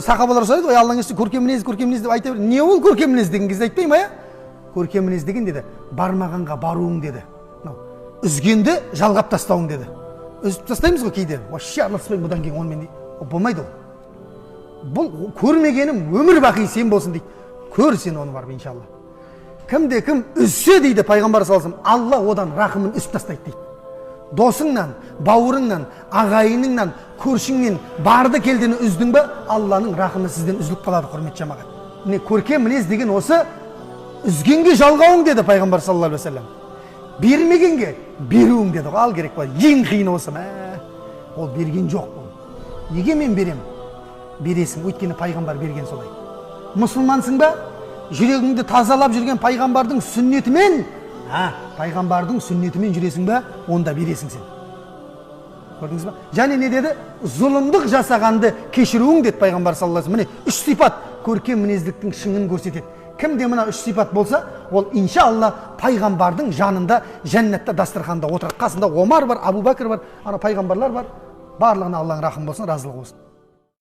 сахабалар сұрайды ғой, Алланың іші көркем мінез деп айта бер. Не ол көркем мінез деген кезде айтпай ма, я? Көркем мінез деген деді, бармағанға баруың деді. Үзгенді жалғап тастауың деді. Үзіп тастаймыз ғой кейде. Вообще араласпаймын бұдан кейін онымен дейді. Болмайды ол. Бұл көрмегенім өмір бақи сен болсын дейді. Көр сен оны барып иншалла. Кімде кім үзсе дейді пайғамбар саллаллаху алейхи вассалам, Алла одан рахымын үзіп тастайды дейді. Досыңнан, бауырыңнан, ағайыныңнан, көршіңнен барды келдені үздің бе, Алланың рахымы сізден үзіліп қалады, құрметті жамағат. Міне көркем мінез деген осы, үзгенге жалғауың деді пайғамбар саллаллаху алейхи вассалам. Бермегенге беруің деді. Ал керек па, ең қиыны осы. Ол берген жоқ бұл. Неге мен берем? Бересің, өйткені пайғамбар берген солай. Мұсылмансың ба? Жүрегіңді тазалап жүрген пайғамбардың сүннетімен, пайғамбардың сүннетімен жүресің ба, онда бересің сен. Көрдіңіз ба? Және не деді? Зұлымдық жасағанды кешіруің деді пайғамбар саллаллаху алейхи вассалам. Міне, 3 сипат көркем мінездіктің шыңын көрсетеді. Кімде мына 3 сипат болса, ол иншалла пайғамбардың жанында, жәннатта дастарханда отырады. Қасында Омар бар, Абу Бәкір бар, ана пайғамбарлар бар. Барлығына Алланың рахымы болсын, разылығы болсын.